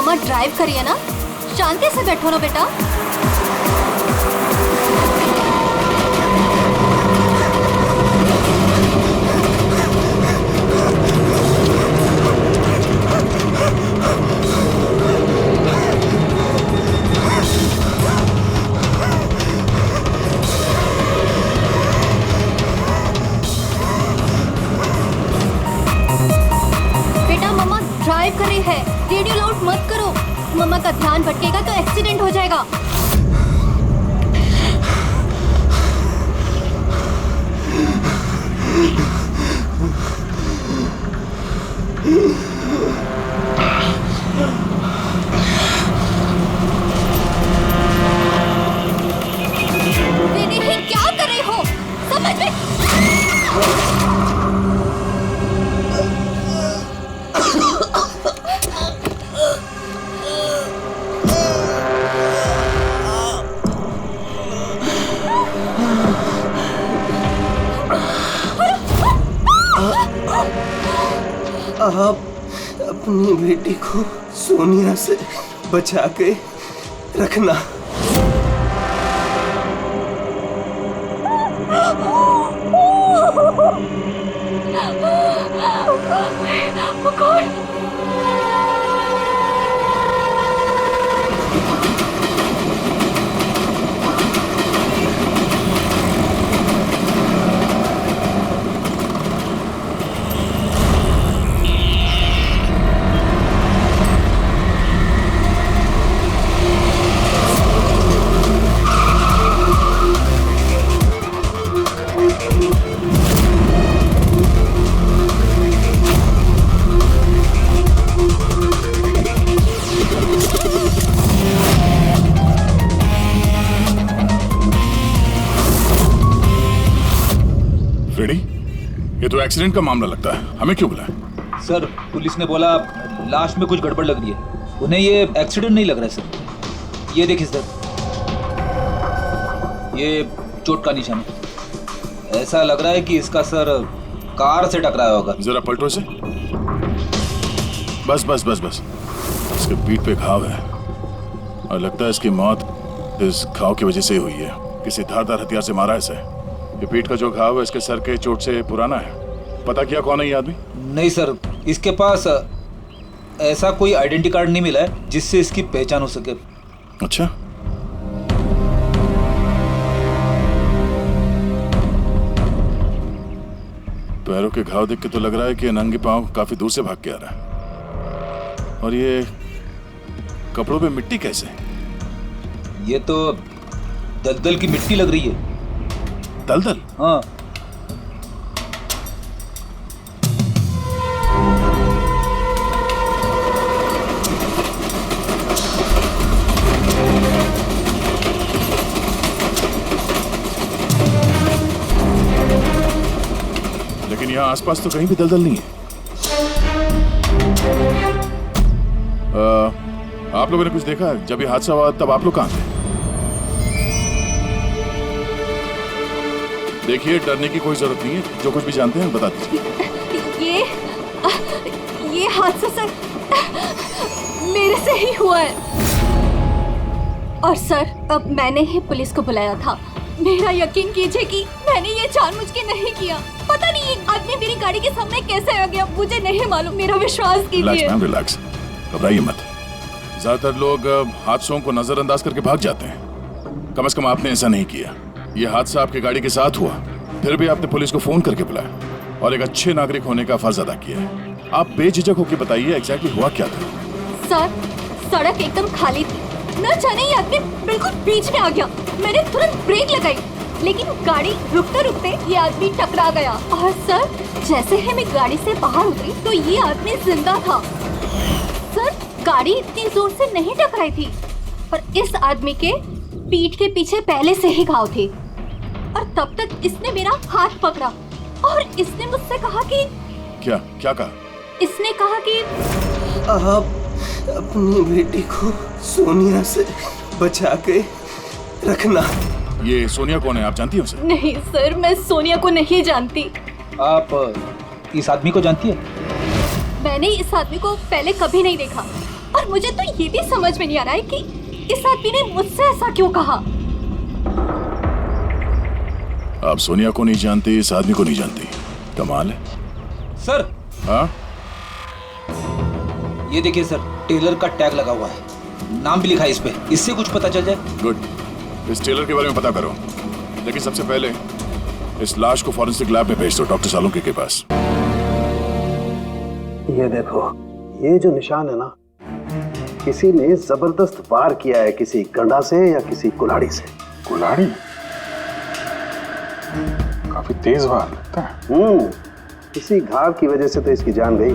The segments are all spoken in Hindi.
मम्मा ड्राइव करिए ना, शांति से बैठो ना बेटा। ड्राइव कर रही है, रेडियो लाउड मत करो, मम्मा का ध्यान भटकेगा तो एक्सीडेंट हो जाएगा। दीदी क्या कर रही हो, समझ में? आप अपनी बेटी को सोनिया से बचा के रखना। ये तो एक्सीडेंट का मामला लगता है, हमें क्यों बुलाया? सर पुलिस ने बोला लाश में कुछ गड़बड़ लग रही है, उन्हें ये एक्सीडेंट नहीं लग रहा है सर। ये देखिए सर, ये चोट का निशान है, ऐसा लग रहा है कि इसका सर कार से टकराया होगा। जरा पलटो इसे। बस बस बस बस, इसके पीठ पे घाव है और लगता है इसकी मौत इस घाव की वजह से हुई है। किसी धारदार हथियार से मारा है इसे। ये पीठ का जो घाव है इसके सर के चोट से पुराना है। पता किया कौन है ये आदमी? नहीं सर, इसके पास ऐसा कोई आइडेंटिटी कार्ड नहीं मिला है जिससे इसकी पहचान हो सके। अच्छा, पैरों के घाव देख के तो लग रहा है कि नंगे पांव काफी दूर से भाग के आ रहा है। और ये कपड़ों पे मिट्टी कैसे? ये तो दलदल की मिट्टी लग रही है। दलदल? हाँ। लेकिन यहाँ आसपास तो कहीं भी दलदल नहीं है। आप लोगों ने कुछ देखा? जब ये हादसा हुआ तब आप लोग कहाँ थे? देखिए, डरने की कोई जरूरत नहीं है, जो कुछ भी जानते हैं बता दीजिए। ये हादसा सर मेरे से ही हुआ है। और सर अब मैंने ही पुलिस को बुलाया था। मेरा यकीन कीजिए कि मैंने ये जानबूझ के नहीं किया। पता नहीं ये आदमी मेरी गाड़ी के सामने कैसे आ गया, मुझे नहीं मालूम। मेरा विश्वास कीजिए। रिलैक्स मैम, रिलैक्स, घबराइए मत। ज्यादातर लोग हादसों को नजरअंदाज करके भाग जाते हैं। कम से कम आपने ऐसा नहीं किया। ये हादसा आपकी गाड़ी के साथ हुआ, फिर भी आपने पुलिस को फोन करके बुलाया और एक अच्छे नागरिक होने का फर्ज अदा किया है। आप बेझिझक होकर बताइए एग्जैक्टली हुआ क्या था। सर सड़क एकदम खाली थी, न जाने ये आदमी बिल्कुल बीच में आ गया। मैंने तुरंत ब्रेक लगाई, लेकिन गाड़ी रुकते रुकते ये आदमी टकरा गया। और सर जैसे ही मैं गाड़ी से बाहर उतरी तो ये आदमी जिंदा था। सर गाड़ी इतनी जोर से नहीं टकराई थी, पर इस आदमी के पीठ के पीछे पहले से ही घाव थे। और तब तक इसने मेरा हाथ पकड़ा और इसने मुझसे कहा कि क्या कहा? इसने कहा कि आप अपनी बेटी को सोनिया से बचा के रखना। ये सोनिया कौन है, आप जानती हो उसे? नहीं सर, मैं सोनिया को नहीं जानती। आप इस आदमी को जानती है? मैंने इस आदमी को पहले कभी नहीं देखा। और मुझे तो ये भी समझ में नहीं आ रहा है कि इस आदमी ने मुझसे ऐसा क्यों कहा। आप सोनिया को नहीं जानती, इस आदमी को नहीं जानती, कमाल है। सर हाँ, ये देखिए सर, टेलर का टैग लगा हुआ है, नाम भी लिखा है इस पे, इससे कुछ पता चल जाए। गुड। इस टेलर के बारे में पता करो, लेकिन सबसे पहले इस लाश को फॉरेंसिक लैब में भेज दो, डॉक्टर सालुंके के पास। ये देखो, ये जो निशान है ना, किसी ने जबरदस्त वार किया है, किसी गंडा से या किसी कुल्हाड़ी से। कुल्हाड़ी? काफी तेज वार लगता है। किसी घाव की वजह से तो इसकी जान गई।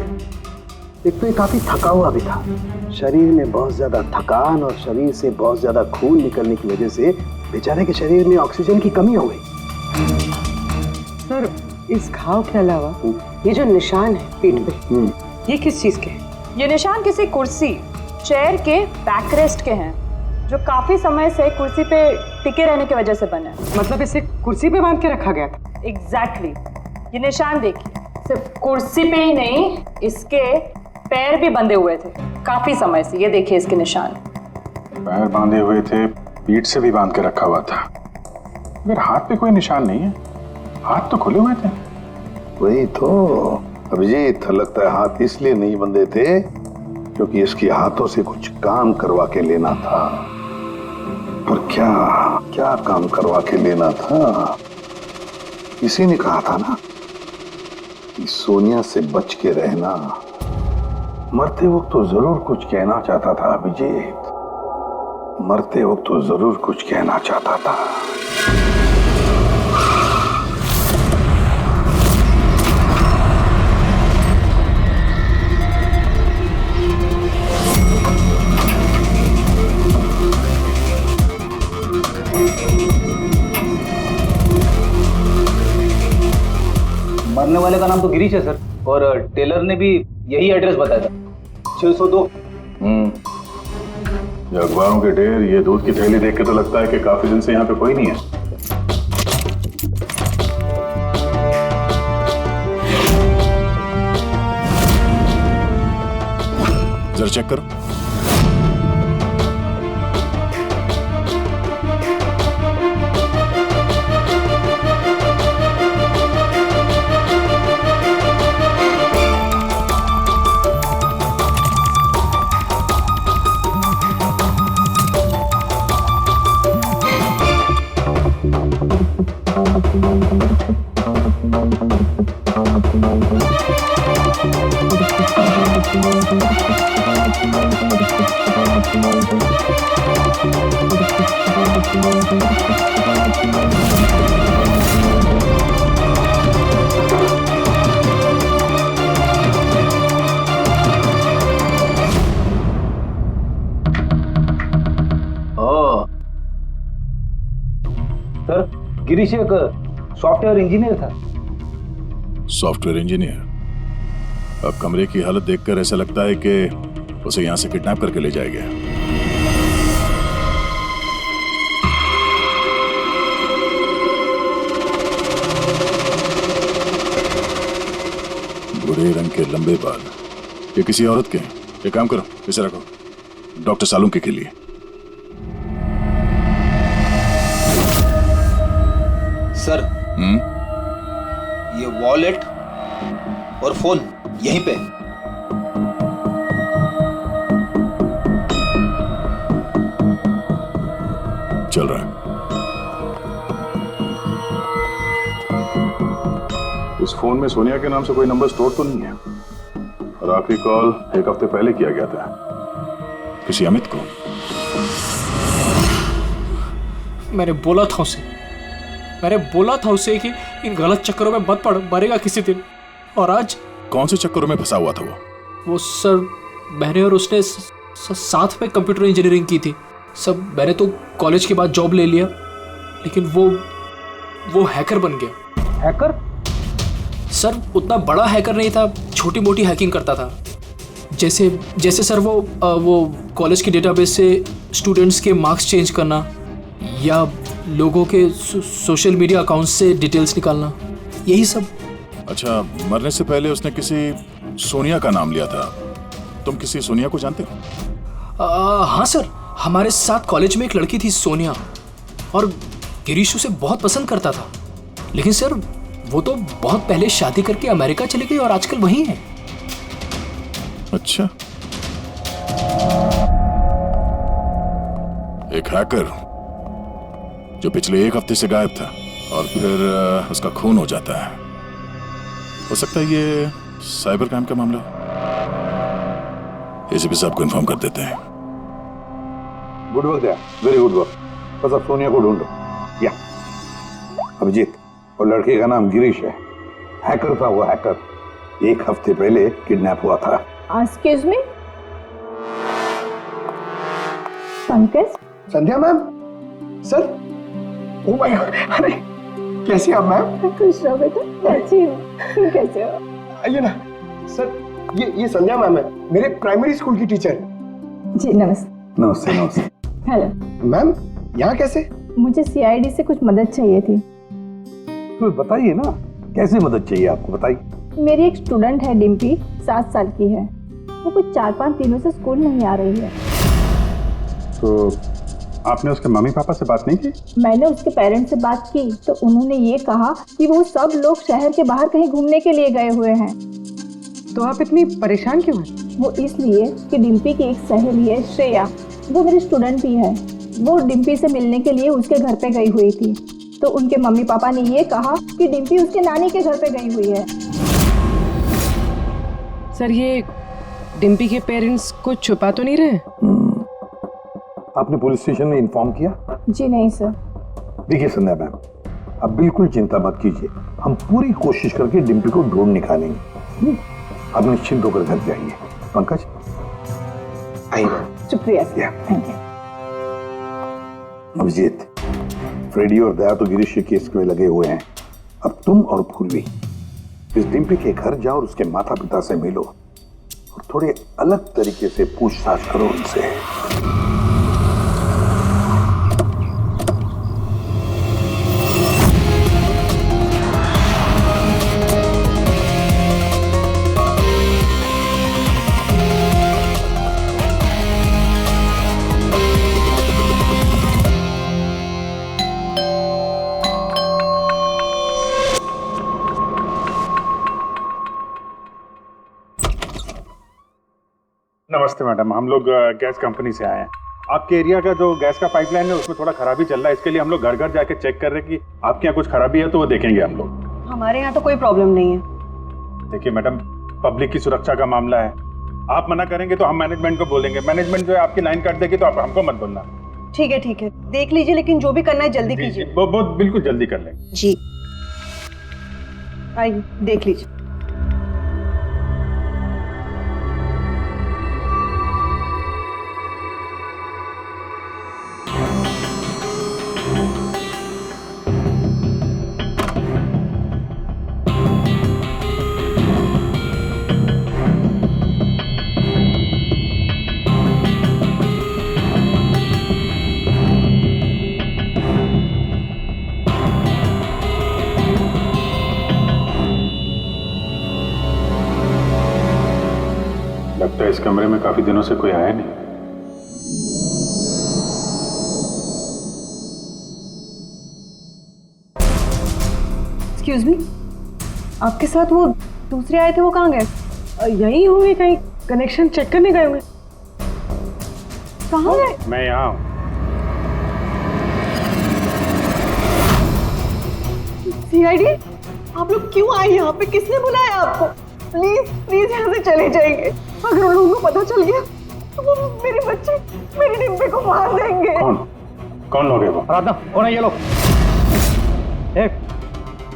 एक तो ये काफी थका हुआ भी था, शरीर में बहुत ज्यादा थकान और शरीर से बहुत ज्यादा खून निकलने की वजह से बेचारे के शरीर में ऑक्सीजन की कमी हो गई। सर, इस घाव के अलावा ये जो निशान है पीठ पे, ये किस चीज के हैं? ये निशान किसी कुर्सी, चेयर के बैकरेस्ट के हैं, जो काफी समय से कुर्सी पे टिके रहने की वजह से बने हैं। मतलब इसे कुर्सी पे बांध के रखा गया था? एग्जैक्टली। ये निशान देखिए, सिर्फ कुर्सी पे ही नहीं, इसके पैर भी बंधे हुए थे काफी समय से। ये देखिए इसके निशान। पैर बांधे हुए थे, पीठ से भी बांध के रखा हुआ था, मगर हाथ पे कोई निशान नहीं है। हाथ तो खुले हुए थे। वही तो अभिजीत, लगता है हाथ इसलिए नहीं बंधे थे क्योंकि इसके हाथों से कुछ काम करवा के लेना था। पर क्या क्या काम करवा के लेना था? किसी ने कहा था ना कि सोनिया से बच के रहना। मरते वक्त तो जरूर कुछ कहना चाहता था अभिजीत, मरते वक्त तो जरूर कुछ कहना चाहता था। मरने वाले का नाम तो गिरीश है सर, और टेलर ने भी यही एड्रेस बताया था, 602। ये अखबारों के ढेर, ये दूध की थैली देख के तो लगता है कि काफी दिन से यहाँ पे कोई नहीं है। जरा चेक करो। सर, गिरीश एक सॉफ्टवेयर इंजीनियर था। Software engineer? अब कमरे की हालत देखकर ऐसा लगता है कि उसे यहां से किडनैप करके ले जाया गया। भूरे रंग के लंबे बाल, ये किसी औरत के हैं। एक काम करो, इसे रखो, डॉक्टर सालुंके के लिए। सर, ये वॉलेट और फोन यहीं पे। चल रहा है। इस फोन में सोनिया के नाम से कोई नंबर स्टोर तो नहीं है, और आखिरी कॉल एक हफ्ते पहले किया गया था। किसी अमित को? मैंने बोला था उसे कि इन गलत चक्करों में मत पड़, मरेगा किसी दिन। और आज कौन से चक्करों में फंसा हुआ था वो सर, मैंने और उसने साथ में कंप्यूटर इंजीनियरिंग की थी सब। मैंने तो कॉलेज के बाद जॉब ले लिया, लेकिन वो हैकर बन गया। हैकर? सर, उतना बड़ा हैकर नहीं था, छोटी मोटी हैकिंग करता था। जैसे सर वो कॉलेज के डेटाबेस से स्टूडेंट्स के मार्क्स चेंज करना, या लोगों के सोशल मीडिया अकाउंट से डिटेल्स निकालना, यही सब। अच्छा, मरने से पहले उसने किसी सोनिया का नाम लिया था, तुम किसी सोनिया को जानते हो? हाँ सर, हमारे साथ कॉलेज में एक लड़की थी सोनिया, और गिरीश उसे बहुत पसंद करता था। लेकिन सर वो तो बहुत पहले शादी करके अमेरिका चली गई और आजकल वहीं है। अच्छा, एक हैकर जो पिछले 1 हफ्ते से गायब था और फिर उसका खून हो जाता है। हो सकता है ये साइबर क्राइम का मामला हो। एसीपी साहब को इन्फॉर्म कर देते हैं। गुड वर्क यार, वेरी गुड वर्क। बस अब सोनिया को ढूंढो। या अभिजीत, और लड़के का नाम गिरीश है। हैकर था वो, हैकर 1 हफ्ते पहले किडनैप हुआ था। Excuse me, Pankaj? Sandhya ma'am, sir, oh my God, अरे कैसे आप मैम? खुश रहो बेटा, अच्छी हूँ, तुम कैसे हो? आइए ना सर, ये संध्या मैम है, मेरे प्राइमरी स्कूल की टीचर। जी नमस्ते। नमस्ते नमस्ते। हेलो मैम, यहाँ कैसे? मुझे सीआईडी से कुछ मदद चाहिए थी। तो बताइए ना, कैसे मदद चाहिए आपको, बताइए। मेरी एक स्टूडेंट है डिम्पी, 7 साल की है। वो कुछ 4-5 दिनों से स्कूल नहीं आ रही है। तो आपने उसके मम्मी पापा से बात नहीं की? मैंने उसके पेरेंट्स से बात की तो उन्होंने ये कहा कि वो सब लोग शहर के बाहर कहीं घूमने के लिए गए हुए हैं। तो आप इतनी परेशान क्यों हैं? वो इसलिए कि डिम्पी की एक सहेली है श्रेया, वो मेरी स्टूडेंट भी है। वो डिम्पी से मिलने के लिए उसके घर पे गई हुई थी, तो उनके मम्मी पापा ने ये कहा कि डिम्पी उसके नानी के घर पे गई हुई है। सर, ये डिम्पी के पेरेंट्स कुछ छुपा तो नहीं रहे? आपने पुलिस स्टेशन में इन्फॉर्म किया? जी नहीं सर। देखिए संध्या मैम, अब बिल्कुल चिंता मत कीजिए, हम पूरी कोशिश करके डिम्पी को ढूंढ निकालेंगे। आप निश्चिंत होकर घर जाइए। पंकज आइए। शुक्रिया sir, thank you. Abhijeet, Freddy और दया तो गिरीश के केस में लगे हुए हैं। अब तुम और पूर्वी इस डिम्पी के घर जाओ और उसके माता पिता से मिलो और थोड़े अलग तरीके से पूछताछ करो उनसे। नमस्ते मैडम, हम लोग गैस कंपनी से आए हैं। आपके एरिया का जो गैस का पाइपलाइन है उसमें थोड़ा खराबी चल रहा है, इसके लिए हम लोग घर घर जाके चेक कर रहे हैं कि आपके यहाँ कुछ खराबी है तो वो देखेंगे हम लोग। हमारे यहाँ तो कोई प्रॉब्लम नहीं है। देखिए मैडम, पब्लिक की सुरक्षा का मामला है, आप मना करेंगे तो हम मैनेजमेंट को बोलेंगे। मैनेजमेंट जो है आपकी लाइन काट देगी तो आप हमको मत बोलना। ठीक है, देख लीजिए, लेकिन जो भी करना है जल्दी कीजिए। वो बिल्कुल जल्दी कर लेंगे। जी, आइए देख लीजिए। लगता है इस कमरे में काफी दिनों से कोई आया नहीं। एक्सक्यूज मी, आपके साथ वो दूसरे आए थे, वो कहाँ गए? यहीं होंगे, कहीं कनेक्शन चेक करने गए होंगे। कहाँ गए? मैं यहाँ हूँ। सीआईडी, आप लोग क्यों आए यहाँ पे? किसने बुलाया आपको? प्लीज प्लीज यहाँ से चले जाइए। अगर उन लोगों को पता चल गया तो वो मेरे बच्चे, मेरी डिम्पी को मार देंगे। कौन लोग है वो? राधा, कौन है ये लोग? एक,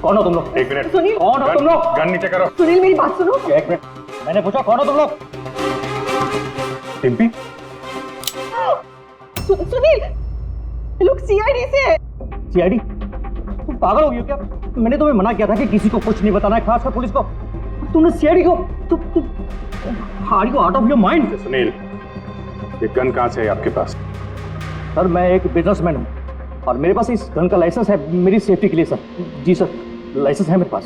कौन हो तुम लोग? एक मिनट, सुनील, कौन हो तुम लोग? गन नीचे करो। सुनील मेरी बात सुनो। एक मिनट, मैंने पूछा कौन हो तुम लोग? डिम्पी? सुनील, ये लोग सीआईडी से है। सीआईडी? तुम पागल हो गई हो क्या? मैंने तुम्हें मना किया था कि किसी को कुछ नहीं बताना है, खासकर पुलिस को। तुमने सीआईडी को, हार्ड को out of your mind. Sunil, ये गन कहाँ से है आपके पास? सर, मैं एक बिजनेसमैन हूँ और मेरे पास इस गन का लाइसेंस है, मेरी सेफ्टी के लिए सर। जी सर, लाइसेंस है मेरे पास।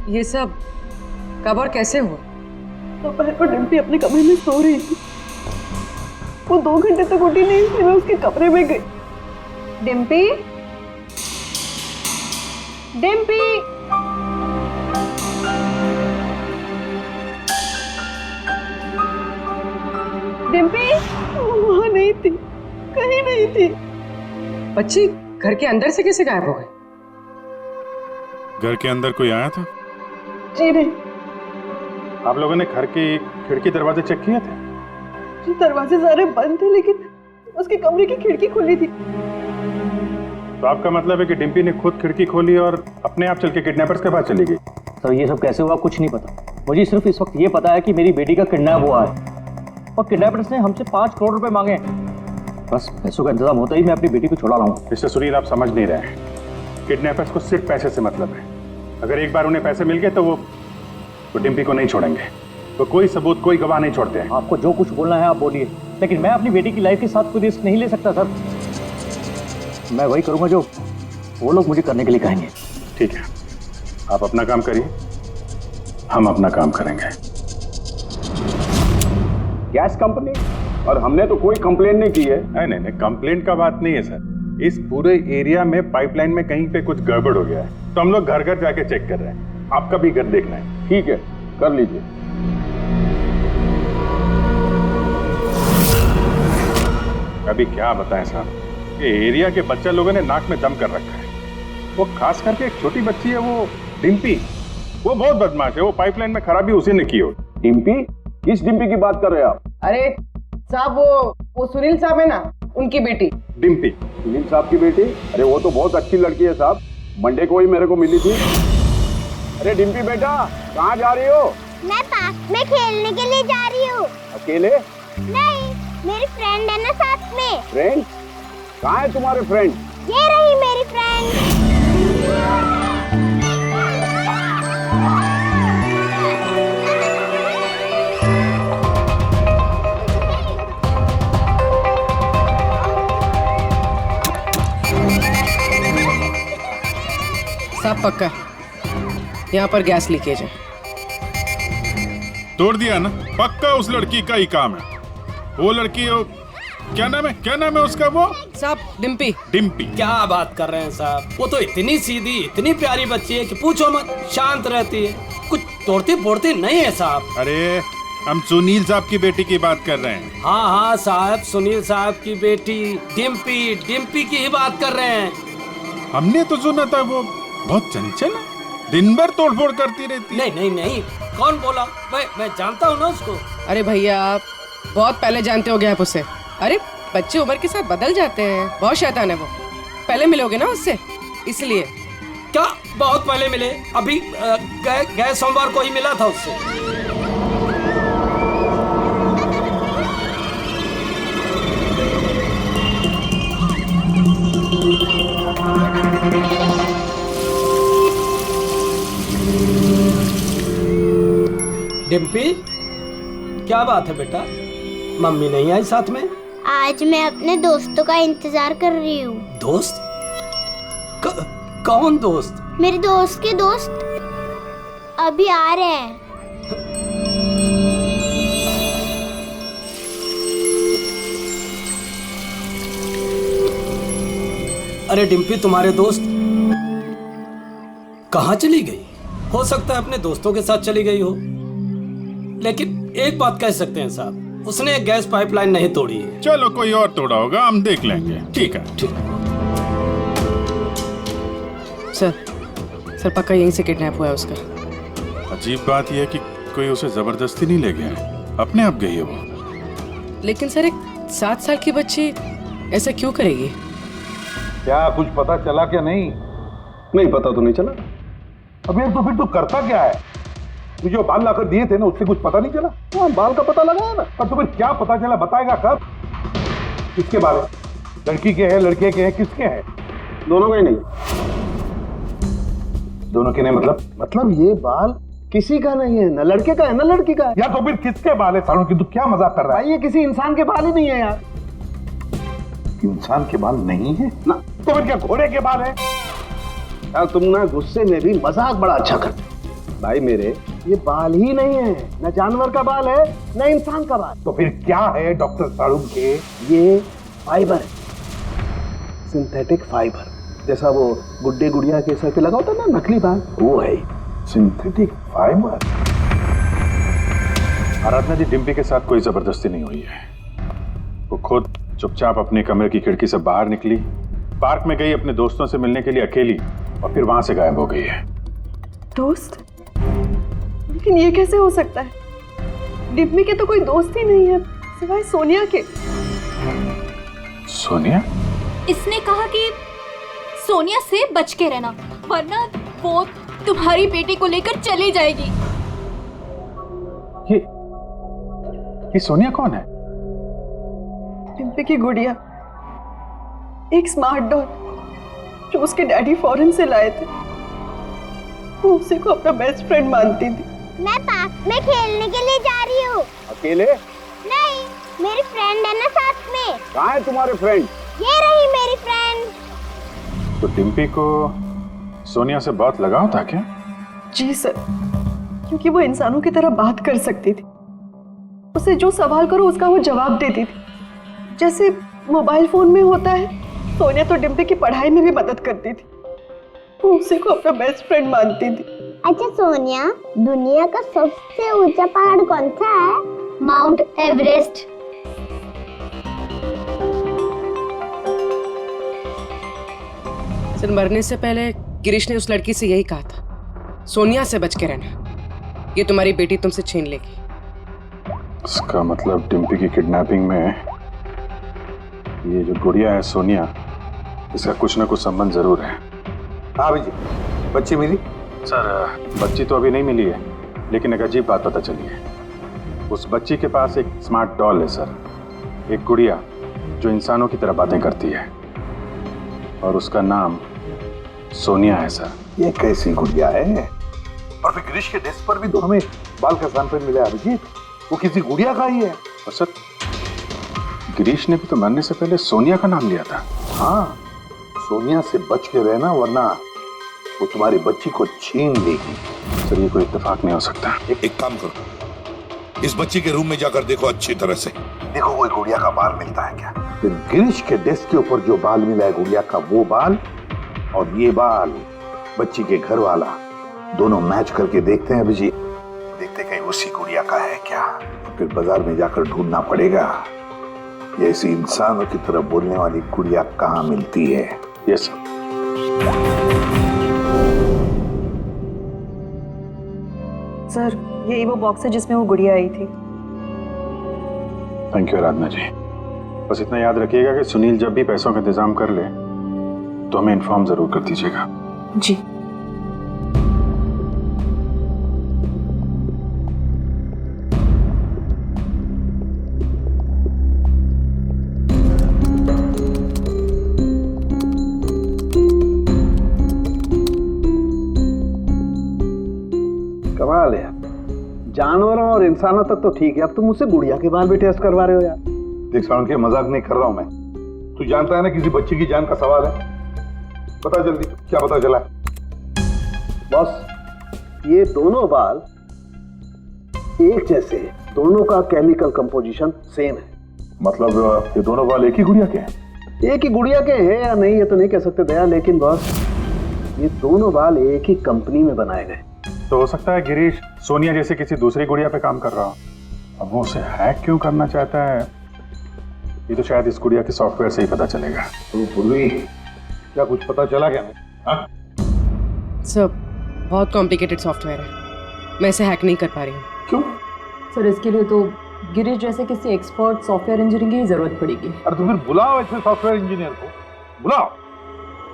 ये सब कब और कैसे हुआ? दोपहर को डिम्पी अपने कमरे में सो रही थी। वो 2 घंटे तक उठी नहीं थी। मैं उसके कमरे में गई। डिम्पी, डिम्पी, डिम्पी वहाँ नहीं थी, कहीं नहीं थी। बच्ची घर के अंदर से कैसे गायब हो गई? घर के अंदर कोई आया था? जी नहीं। आप लोगों ने घर की खिड़की दरवाजे चेक किए थे? जी दरवाजे सारे बंद थे, लेकिन उसके कमरे की खिड़की खुली थी। तो आपका मतलब है कि डिम्पी ने खुद खिड़की खोली और अपने आप चल के किडनैपर्स के पास चली गई? सर ये सब कैसे हुआ कुछ नहीं पता। मुझे सिर्फ इस वक्त ये पता है कि मेरी बेटी का किडनैप हुआ है और किडनैपर्स ने हमसे 5 करोड़ रुपए मांगे हैं। बस पैसों का इंतजाम होता ही मैं अपनी बेटी को छुड़ा लाऊंगा। मिस्टर सुनील, आप समझ नहीं रहे हैं। किडनैपर्स को सिर्फ पैसे से मतलब है। अगर एक बार उन्हें पैसे मिल गए तो वो डिम्पी को नहीं छोड़ेंगे। तो कोई सबूत, कोई गवाह नहीं छोड़ते हैं। आपको जो कुछ बोलना है आप बोलिए, लेकिन मैं अपनी बेटी की लाइफ के साथ कोई रिस्क नहीं ले सकता सर। मैं वही करूंगा जो वो लोग मुझे करने के लिए कहेंगे। ठीक है, आप अपना काम करिए, हम अपना काम करेंगे। Gas company? और हमने तो कोई कंप्लेन नहीं की है। नहीं, कंप्लेंट का बात नहीं है सर। इस पूरे एरिया में पाइपलाइन में कहीं पे कुछ गड़बड़ हो गया है, तो हम लोग घर घर जाके चेक कर रहे हैं। आपका भी घर देखना है। ठीक है, कर लीजिए। अभी क्या बताएं साहब, ये एरिया के बच्चा लोगों ने नाक में दम कर रखा है। वो खास करके एक छोटी बच्ची है, वो डिम्पी, वो बहुत बदमाश है। वो पाइपलाइन में खराबी उसी ने की हो। डिम्पी? किस डिम्पी की बात कर रहे हैं आप? अरे साहब वो सुनील साहब है ना, उनकी बेटी डिम्पी। सुनील साहब की बेटी? अरे वो तो बहुत अच्छी लड़की है साहब, मंडे को ही मेरे को मिली थी। अरे डिम्पी बेटा, कहाँ जा रही हो? मैं पार्क में खेलने के लिए जा रही हूँ। अकेले? नहीं, मेरी फ्रेंड है ना साथ में। फ्रेंड? कहाँ है तुम्हारे फ्रेंड? ये रही मेरी फ्रेंड। सब पक्का यहाँ पर गैस लीकेज है। तोड़ दिया ना, पक्का उस लड़की का ही काम है। वो लड़की क्या नाम है उसका? वो साहब डिम्पी। डिम्पी? क्या बात कर रहे हैं साहब, वो तो इतनी सीधी, इतनी प्यारी बच्ची है कि पूछो मत। शांत रहती है, कुछ तोड़ती फोड़ती नहीं है साहब। अरे हम सुनील साहब की बेटी की बात कर रहे हैं। हाँ साहब, सुनील साहब की बेटी डिम्पी की ही बात कर रहे हैं। हमने तो सुना था वो बहुत चंचल है, दिन भर तोड़फोड़ करती रहती है। नहीं, कौन बोला? मैं जानता हूँ ना उसको। अरे भैया, आप बहुत पहले जानते हो गए आप उससे। अरे बच्चे उम्र के साथ बदल जाते हैं, बहुत शैतान है वो। पहले मिलोगे ना उससे, इसलिए। क्या बहुत पहले मिले? अभी गए सोमवार को ही मिला था उससे। डिम्पी, क्या बात है बेटा, मम्मी नहीं आई साथ में? आज मैं अपने दोस्तों का इंतजार कर रही हूँ। दोस्त? कौन दोस्त? मेरे दोस्त के दोस्त अभी आ रहे हैं। अरे डिम्पी, तुम्हारे दोस्त कहाँ चली गई? हो सकता है अपने दोस्तों के साथ चली गई हो, लेकिन एक बात कह सकते हैं साहब, उसने गैस पाइपलाइन नहीं तोड़ी है। चलो कोई और तोड़ा होगा, हम देख लेंगे। ठीक है। सर पक्का यहीं से किडनैप हुआ है उसका। अजीब बात यह है कि कोई उसे जबरदस्ती नहीं ले गया है, अपने आप गई है वो। लेकिन सर एक 7 साल की बच्ची ऐसा क्यों करेगी? क्या कुछ पता चला क्या? नहीं पता तो नहीं चला। अबे तो फिर तू करता क्या है? तुझे जो बाल लाकर दिए थे ना, उससे कुछ पता नहीं चला? हाँ, बाल का पता लगाया ना। पर तुम्हें क्या पता चला, बताएगा कब? किसके बारे? लड़की के हैं, लड़के के हैं, किसके हैं? दोनों के नहीं। दोनों के नहीं मतलब ये बाल किसी का नहीं है, ना लड़के का है ना लड़की का है। या तो फिर किसके बाल है? सालों की तू क्या मजाक कर रहा है? ये किसी इंसान के बाल ही नहीं है यार। इंसान के बाल नहीं है ना, तो फिर क्या घोड़े के बाल है? यार तुम ना गुस्से में भी मजाक बड़ा अच्छा करते भाई। मेरे ये बाल ही नहीं है, न जानवर का बाल है न इंसान का बाल। तो फिर क्या है डॉक्टर साड़ू के? ये फाइबर है, सिंथेटिक फाइबर, जैसा वो गुड्डे गुड़िया के सर पे लगा होता ना नकली बाल, वो है सिंथेटिक फाइबर। आराधना जी, डिम्पी के साथ कोई जबरदस्ती नहीं हुई है। वो खुद चुपचाप अपने कमरे की खिड़की से बाहर निकली, पार्क में गई अपने दोस्तों से मिलने के लिए अकेली, और फिर वहां से गायब हो गई है। दोस्त? लेकिन ये कैसे हो सकता है? डिम्पी के तो कोई दोस्त ही नहीं है सिवाय सोनिया के। सोनिया? इसने कहा कि सोनिया से बच के रहना, वरना वो तुम्हारी बेटी को लेकर चली जाएगी। ये सोनिया कौन है? डिम्पी की गुड़िया, एक स्मार्ट डॉल जो उसके डैडी फॉरेन से लाए थे। वो उसी को अपना बेस्ट फ्रेंड मानती थी। मैं पार्क में खेलने के लिए जा रही हूँ। अकेले? नहीं, मेरी फ्रेंड है ना साथ में। कहाँ है तुम्हारे फ्रेंड? ये रही मेरी फ्रेंड। तो डिम्पी को सोनिया से बहुत लगाव था क्या? जी सर, क्योंकि वो इंसानों की तरह बात कर सकती थी। उसे जो सवाल करो उसका वो जवाब देती थी, जैसे मोबाइल फोन में होता है। सोनिया तो डिम्पी की पढ़ाई में भी मदद करती थी। वो उसी को अपना बेस्ट फ्रेंड मानती थी। अच्छा सोनिया, दुनिया का सबसे ऊंचा पहाड़ कौन सा है? Mount Everest. सर, मरने से पहले गिरीश ने उस लड़की से यही कहा था, सोनिया से बच के रहना, ये तुम्हारी बेटी तुमसे छीन लेगी। इसका मतलब डिम्पी की किडनैपिंग में ये जो गुड़िया है सोनिया, इसका कुछ ना कुछ संबंध जरूर है। हाँ जी, बच्ची मिली? सर, बच्ची तो अभी नहीं मिली है, लेकिन एक अजीब बात पता चली है। उस बच्ची के पास एक स्मार्ट डॉल है सर, एक गुड़िया जो इंसानों की तरह बातें करती है, और उसका नाम सोनिया है सर। ये कैसी गुड़िया है? और फिर गिरीश के डेस्क पर भी तो हमें बाल का सैंपल मिला है अभिजीत, वो किसी गुड़िया का ही है। और सर, गिरीश ने भी तो मरने से पहले सोनिया का नाम लिया था। हाँ, सोनिया से बच के रहना, वरना वो तुम्हारी बच्ची को छीन लेगी। सर, ये कोई इत्तेफाक नहीं हो सकता। एक काम करो, इस बच्ची के रूम में जाकर देखो अच्छी तरह से। देखो कोई गुड़िया का बाल मिलता है क्या। फिर गिरीश के डेस्क के ऊपर जो बाल मिला है गुड़िया का, वो बाल और ये बाल बच्ची के घर वाला, दोनों मैच करके देखते हैं अभिजीत, देखते कहीं उसी गुड़िया का है क्या। फिर बाजार में जाकर ढूंढना पड़ेगा ये ऐसी इंसानों की तरह बोलने वाली गुड़िया कहाँ मिलती है। Yes sir. सर, यही वो बॉक्स है जिसमें वो गुड़िया आई थी। थैंक यू आराधना जी। बस इतना याद रखिएगा कि सुनील जब भी पैसों का इंतजाम कर ले तो हमें इन्फॉर्म जरूर कर दीजिएगा। जी। कमाल है, जानवरों और इंसानों तक तो ठीक है, अब तुम मुझसे गुड़िया के बाल भी टेस्ट करवा रहे हो यार। देख साउंड के मजाक नहीं कर रहा हूं मैं, तू जानता है ना किसी बच्ची की जान का सवाल है। बता जल्दी, क्या पता चला? बॉस, ये दोनों बाल एक जैसे हैं, दोनों का केमिकल कंपोजिशन सेम है। मतलब ये दोनों बाल एक ही गुड़िया के हैं? एक ही गुड़िया के हैं या नहीं ये तो नहीं कह सकते दया, लेकिन बॉस ये दोनों बाल एक ही कंपनी में बनाए गए। तो हो सकता है गिरीश सोनिया जैसे किसी दूसरी गुड़िया पे काम कर रहा हो। अब वो उसे हैक क्यों करना चाहता है, ये तो शायद इस गुड़िया के सॉफ्टवेयर से ही पता चलेगा। तो पूर्वी, क्या कुछ पता चला क्या? सर, बहुत कॉम्प्लिकेटेड सॉफ्टवेयर है, मैं इसे हैक नहीं कर पा रही हूँ। क्यों? सर, इसके लिए तो गिरीश जैसे किसी एक्सपर्ट सॉफ्टवेयर इंजीनियर की जरूरत पड़ेगी। अरे तो फिर बुलाओ ऐसे सॉफ्टवेयर इंजीनियर को, बुलाओ।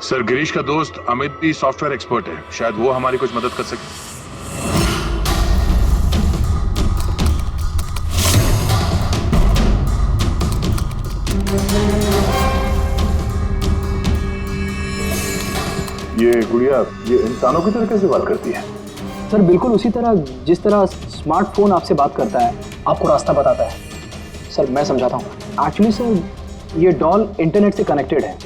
सर, गिरीश का दोस्त अमित भी सॉफ्टवेयर एक्सपर्ट है, शायद वो हमारी कुछ मदद कर सके। ये गुड़िया ये इंसानों की तरह कैसे बात करती है? सर, बिल्कुल उसी तरह जिस तरह स्मार्टफोन आपसे बात करता है, आपको रास्ता बताता है। सर, मैं समझाता हूँ। एक्चुअली सर, ये डॉल इंटरनेट से कनेक्टेड है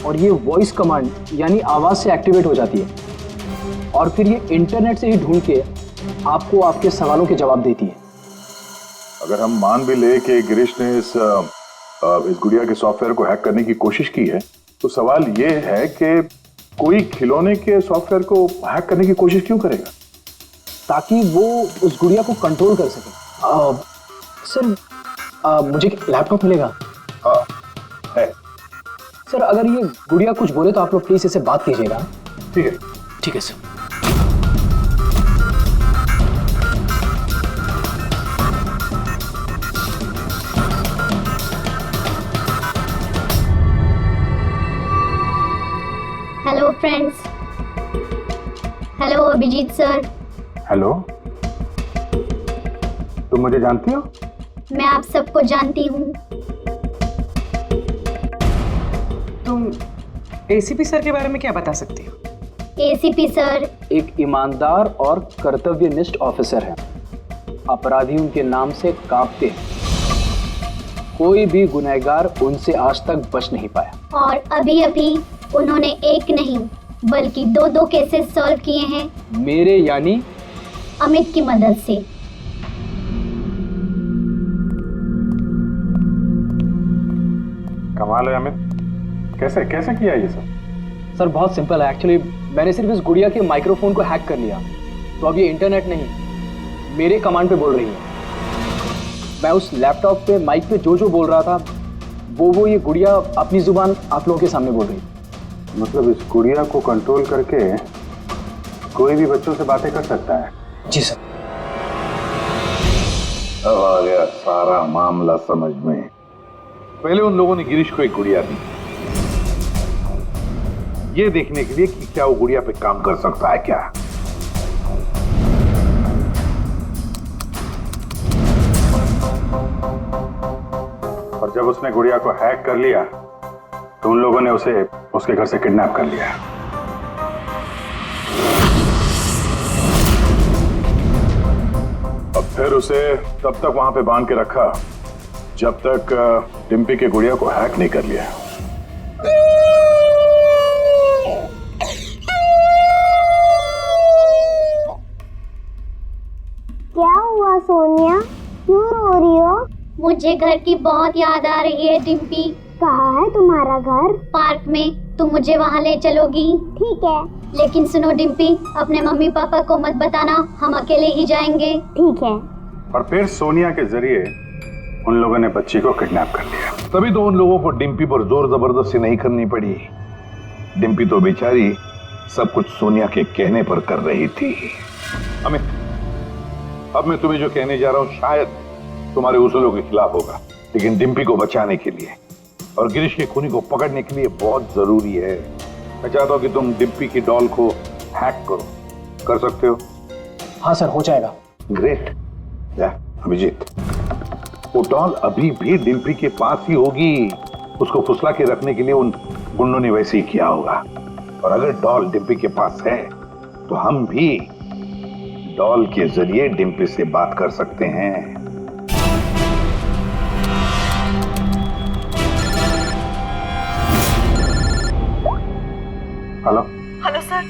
और ये वॉइस कमांड यानी आवाज़ से एक्टिवेट हो जाती है, और फिर ये इंटरनेट से ही ढूंढ के आपको आपके सवालों के जवाब देती है। अगर हम मान भी ले कि गिरीश ने इस गुड़िया के सॉफ्टवेयर को हैक करने की कोशिश की है, तो सवाल ये है कि कोई खिलौने के सॉफ्टवेयर को हैक करने की कोशिश क्यों करेगा? ताकि वो उस गुड़िया को कंट्रोल कर सके। सर मुझे लैपटॉप मिलेगा? हाँ है। सर अगर ये गुड़िया कुछ बोले तो आप लोग प्लीज इसे बात कीजिएगा। ठीक है। ठीक है sir. Hello friends. Hello Abhijeet sir. Hello, तुम मुझे जानती हो? मैं आप सबको जानती हूँ। तुम एसीपी सर के बारे में क्या बता सकती हो? एसीपी सर एक ईमानदार और कर्तव्यनिष्ठ ऑफिसर है। अपराधी उनके नाम से कांपते हैं। कोई भी गुनहगार उनसे आज तक बच नहीं पाया। और अभी अभी उन्होंने एक नहीं बल्कि दो केसेस सॉल्व किए हैं मेरे यानी अमित की मदद से। कमाल है अमित, कैसे कैसे किया ये सब? सर बहुत सिंपल है एक्चुअली। मैंने सिर्फ इस गुड़िया के माइक्रोफोन को हैक कर लिया, तो अब ये इंटरनेट नहीं मेरे कमांड पे बोल रही है। मैं उस लैपटॉप पे माइक पे जो बोल रहा था वो ये गुड़िया अपनी जुबान आप लोगों के सामने बोल रही है। मतलब इस गुड़िया को कंट्रोल करके कोई भी बच्चों से बातें कर सकता है? जी सर। अब आ गया सारा मामला समझ में। पहले उन लोगों ने गिरीश को एक गुड़िया दी, ये देखने के लिए कि क्या वो गुड़िया पे काम कर सकता है क्या। और जब उसने गुड़िया को हैक कर लिया तो उन लोगों ने उसे उसके घर से किडनैप कर लिया। अब फिर उसे तब तक वहां पे बांध के रखा जब तक डिम्पी के गुड़िया को हैक नहीं कर लिया। क्या हुआ सोनिया, क्यों रो रही हो? मुझे घर की बहुत याद आ रही है डिम्पी। कहाँ है तुम्हारा घर? पार्क में। तुम मुझे वहाँ ले चलोगी? ठीक है। लेकिन सुनो डिम्पी, अपने मम्मी पापा को मत बताना, हम अकेले ही जाएंगे। ठीक है। और फिर सोनिया के जरिए उन लोगों ने बच्ची को किडनैप कर लिया। तभी तो उन लोगों को डिम्पी पर जोर जबरदस्ती नहीं करनी पड़ी। डिम्पी तो बेचारी सब कुछ सोनिया के कहने पर कर रही थी। अमित, अब मैं तुम्हें जो कहने जा रहा हूं शायद तुम्हारे उसूलों के खिलाफ होगा, लेकिन डिम्पी को बचाने के लिए और गिरीश के खूनी को पकड़ने के लिए बहुत जरूरी है। मैं चाहता हूं कि तुम डिम्पी की डॉल को हैक करो। कर सकते हो? हाँ सर, हो जाएगा। ग्रेट। अभिजीत, वो डॉल अभी भी डिम्पी के पास ही होगी। उसको फुसला के रखने के लिए उन गुंडों ने वैसे ही किया होगा। और अगर डॉल डिम्पी के पास है तो हम भी डॉल के जरिए डिम्पी से बात कर सकते हैं। हेलो हेलो सर,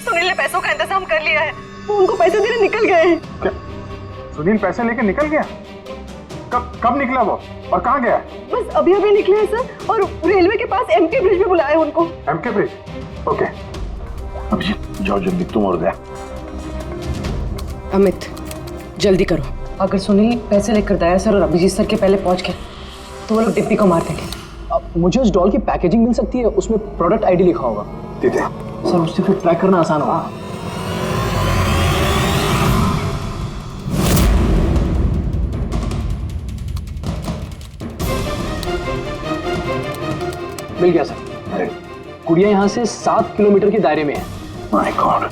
सुनील ने पैसों का इंतजाम कर लिया है। वो उनको पैसे देने निकल गए हैं। क्या सुनील पैसे लेके निकल गया? कब निकला वो और कहाँ गया? बस अभी अभी निकले हैं सर, और रेलवे के पास एमके ब्रिज पे बुलाया उनको। MK bridge? ओके। अभिजीत जाओ जल्दी, तुम और गया। अमित जल्दी करो। अगर सुनील पैसे लेकर दया सर और अभिजीत सर के पहले पहुंच गए तो वो लोग डिप्टी को मार देंगे। मुझे उस डॉल की पैकेजिंग मिल सकती है, उसमें प्रोडक्ट आईडी लिखा होगा। ठीक है सर, उससे फिर ट्रैक करना आसान होगा। मिल गया सर। गुड़िया यहाँ से 7 किलोमीटर के दायरे में है। माय गॉड,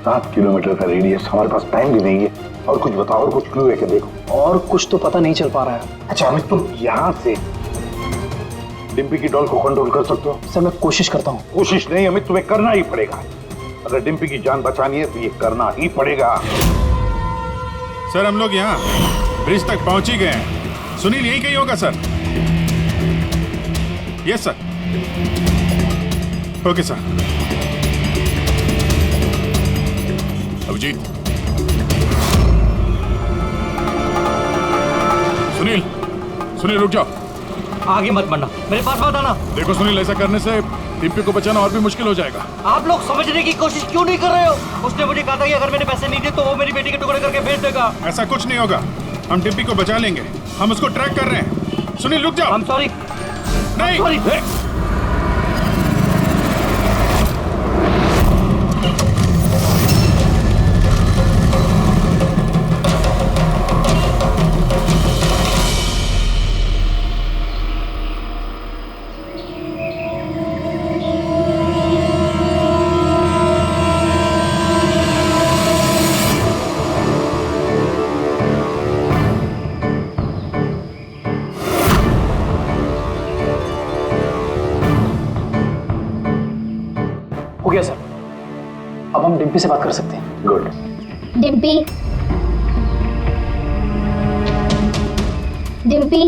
7 किलोमीटर का रेडियस। हमारे पास टाइम भी नहीं है। और कुछ बताओ, और कुछ क्लू है क्या? देखो और कुछ तो पता नहीं चल पा रहा है। अच्छा अमित, तुम यहाँ से डिम्पी की डॉल को कंट्रोल कर सकते हो? सर मैं कोशिश करता हूँ। कोशिश नहीं अमित, तुम्हें करना ही पड़ेगा। अगर डिम्पी की जान बचानी है तो ये करना ही पड़ेगा। सर हम लोग यहाँ ब्रिज तक पहुंच ही गए हैं। सुनील यहीं कहीं होगा sir. Yes sir. Okay sir. Abhijeet Sunil, Sunil रुक जाओ। आगे मत बढ़ना, मेरे पास मत आना। देखो सुनील, ऐसा करने से डिम्पी को बचाना और भी मुश्किल हो जाएगा। आप लोग समझने की कोशिश क्यों नहीं कर रहे हो? उसने मुझे कहा था कि अगर मैंने पैसे नहीं दिए तो वो मेरी बेटी के टुकड़े करके भेज देगा। ऐसा कुछ नहीं होगा, हम डिम्पी को बचा लेंगे। हम उसको ट्रैक कर रहे हैं। सुनील रुक जाओ। I'm sorry। नहीं। sorry। हो गया सर, अब हम डिम्पी से बात कर सकते हैं। गुड। डिम्पी, डिम्पी,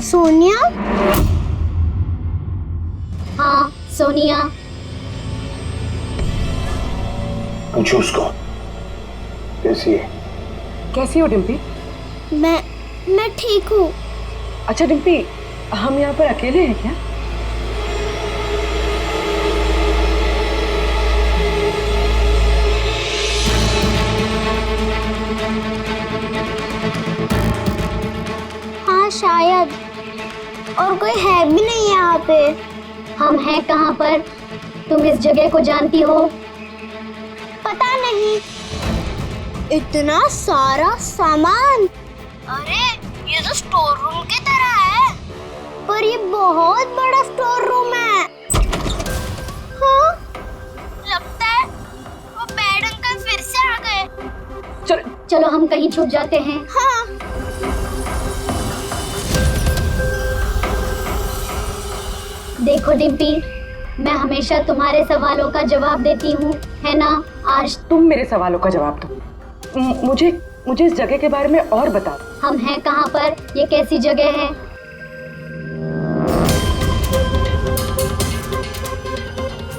सोनिया? हाँ सोनिया। पूछो उसको कैसी है। कैसी हो डिम्पी? मैं ठीक हूँ। अच्छा डिम्पी, हम यहाँ पर अकेले हैं क्या? हाँ शायद, और कोई है भी नहीं यहाँ पे। हम हैं कहाँ पर? तुम इस जगह को जानती हो? पता नहीं। इतना सारा सामान। अरे ये तो स्टोर रूम की तरह है, पर ये बहुत बड़ा स्टोर रूम है। हाँ, लगता है वो बैड अंकल फिर से आ गए। चलो हम कहीं छुप जाते हैं। हाँ। देखो डिम्पी, मैं हमेशा तुम्हारे सवालों का जवाब देती हूँ, है ना? आज तुम मेरे सवालों का जवाब दो। मुझे इस जगह के बारे में और बताओ। हम हैं कहाँ पर? ये कैसी जगह है?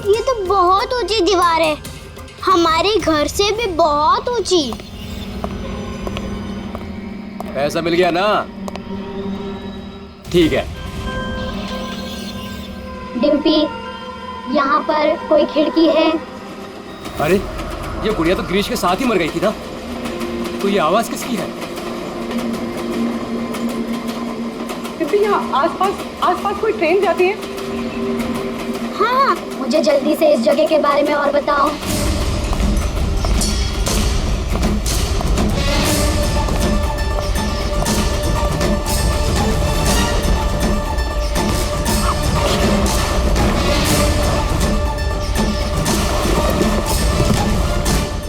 ये तो बहुत ऊंची दीवार है, हमारे घर से भी बहुत ऊंची। पैसा मिल गया ना? ठीक है। डिम्पी, यहाँ पर कोई खिड़की है? अरे ये गुड़िया तो गिरीश के साथ ही मर गई थी ना, तो ये आवाज किसकी है? यहाँ आसपास कोई ट्रेन जाती है? हाँ, मुझे जल्दी से इस जगह के बारे में और बताओ।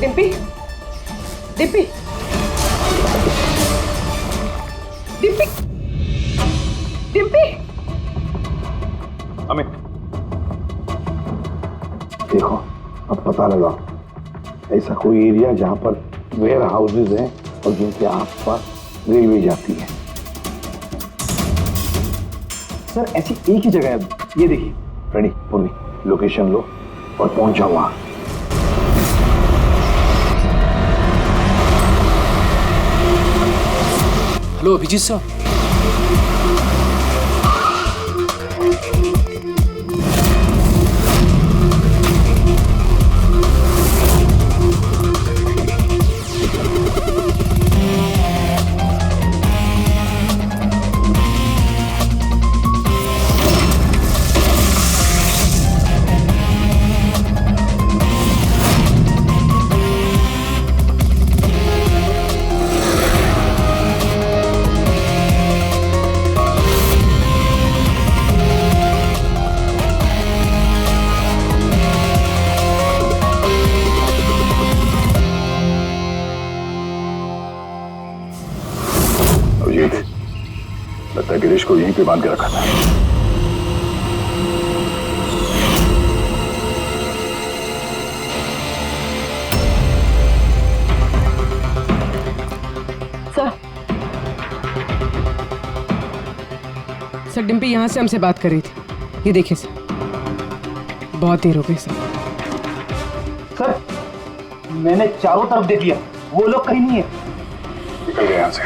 डिम्पी, डिम्पी, डिम्पी, डिम्पी। अमित, देखो अब पता लगा ऐसा कोई एरिया जहां पर वेयर हाउसेज हैं और जिनके आसपास रेलवे जाती है। सर ऐसी एक ही जगह है, ये देखिए। रेडी पुनी, लोकेशन लो और पहुंचा वहां। Hello Abhijeet sir. लगता है गिरीश को यहीं पे बांध के रखा था। सर डिम्पी यहाँ से हमसे बात कर रही थी। ये देखिए सर, बहुत देर हो गई सर। मैंने चारों तरफ देख लिया, वो लोग कहीं नहीं है। निकल गए यहाँ से।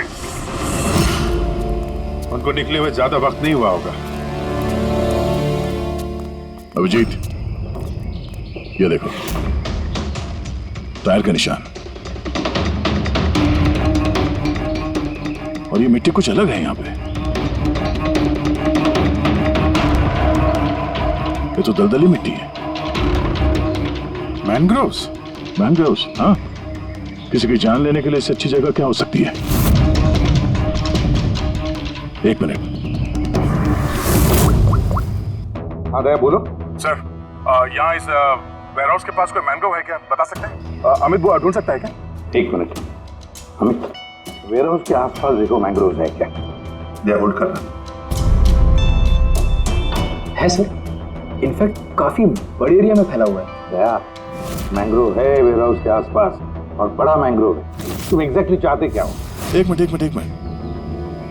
उनको निकले हुए ज्यादा वक्त नहीं हुआ होगा। अभिजीत, ये देखो टायर का निशान, और ये मिट्टी कुछ अलग है यहाँ पे। ये तो दलदली मिट्टी है। मैनग्रोव्स? मैनग्रोव्स, हाँ। किसी की जान लेने के लिए इससे अच्छी जगह क्या हो सकती है? एक मिनट। हाँ दया, बोलो। सर, यहाँ इस वेयरहाउस के पास कोई मैंग्रोव है क्या, बता सकते हैं? अमित वो ढूंढ सकता है क्या? एक मिनट अमित, वेयरहाउस के आसपास देखो मैंग्रोव है क्या? दया होल्ड करना। है सर, इनफैक्ट काफी बड़े एरिया में फैला हुआ है। दया, मैंग्रोव है वेयरहाउस के आसपास, और बड़ा मैंग्रोव है। तुम एग्जैक्टली चाहते क्या हो? एक मिनट।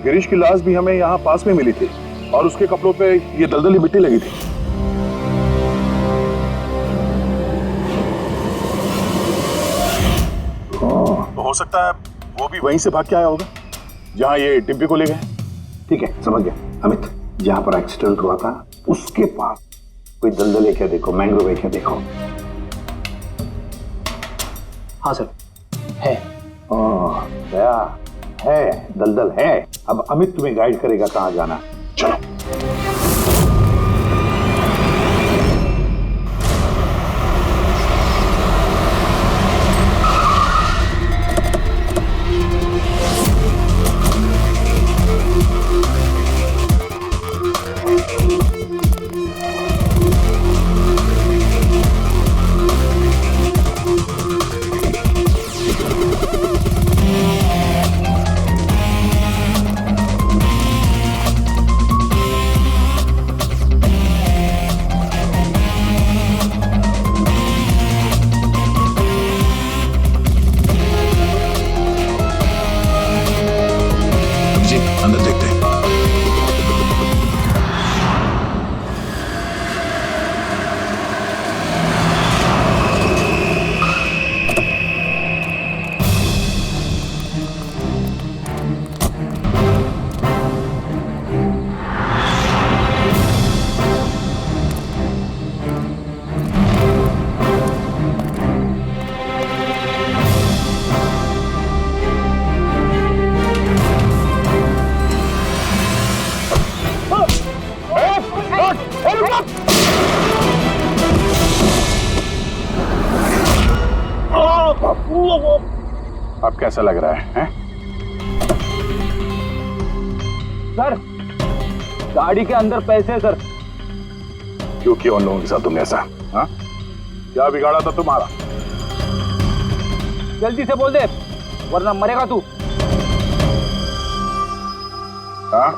गिरीश की लाश भी हमें यहाँ पास में मिली थी, और उसके कपड़ों पे ये दलदली मिट्टी लगी थी। तो हो सकता है वो भी वहीं से भाग के आया होगा जहाँ ये डिम्पी को ले गए। ठीक है, समझ गया। अमित, जहाँ पर एक्सीडेंट हुआ था उसके पास कोई दलदल है क्या देखो, मैंग्रोव है क्या देखो। हाँ सर, है। दया, है, दलदल है। अब अमित तुम्हें गाइड करेगा कहाँ जाना। चलो। अंदर देखते हैं। अब कैसा लग रहा है, हैं? सर, गाड़ी के अंदर पैसे सर। क्यों किया उन लोगों के साथ तुमने ऐसा? हाँ? क्या बिगाड़ा था तुम्हारा? जल्दी से बोल दे, वरना मरेगा तू। हाँ?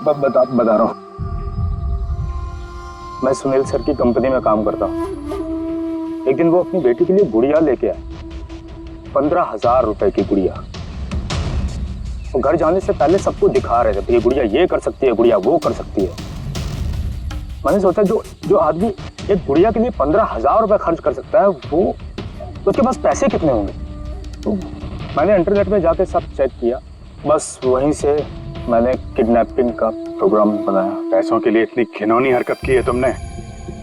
बता रहा हूँ। मैं सुनील सर की कंपनी में काम करता हूँ। एक दिन वो अपनी बेटी के लिए गुड़िया लेके आए, 15,000 रुपए की गुड़िया। वो घर जाने से पहले सबको दिखा रहे थे, ये गुड़िया ये कर सकती है, गुड़िया वो कर सकती है। मैंने सोचा जो आदमी एक गुड़िया के लिए 15,000 रुपए खर्च कर सकता है, वो उसके पास पैसे कितने होंगे। तो मैंने इंटरनेट में जाके सब चेक किया, बस वहीं से मैंने किडनैपिंग का प्रोग्राम बनाया। पैसों के लिए इतनी घिनौनी हरकत की है तुमने,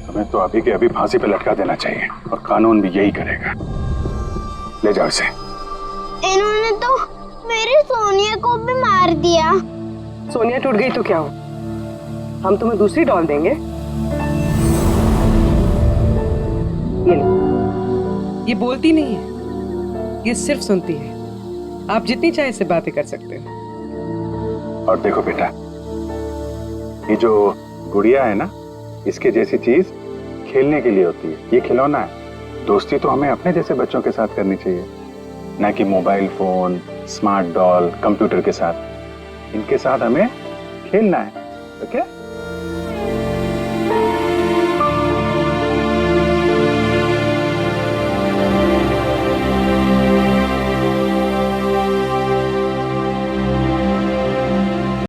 तुम्हें तो अभी के अभी फांसी पे लटका देना चाहिए, और कानून भी यही करेगा। ले जाओ इसे। इन्होंने तो मेरी सोनिया को भी मार दिया। सोनिया टूट गई तो क्या हो, हम तुम्हें दूसरी डॉल देंगे। ये लो। ये बोलती नहीं है, ये सिर्फ सुनती है। आप जितनी चाहे इससे बातें कर सकते हो। और देखो बेटा, ये जो गुड़िया है ना, इसके जैसी चीज खेलने के लिए होती है, ये खिलौना है। दोस्ती तो हमें अपने जैसे बच्चों के साथ करनी चाहिए, ना कि mobile phone, smart doll, computer के साथ। इनके साथ हमें खेलना है, ओके?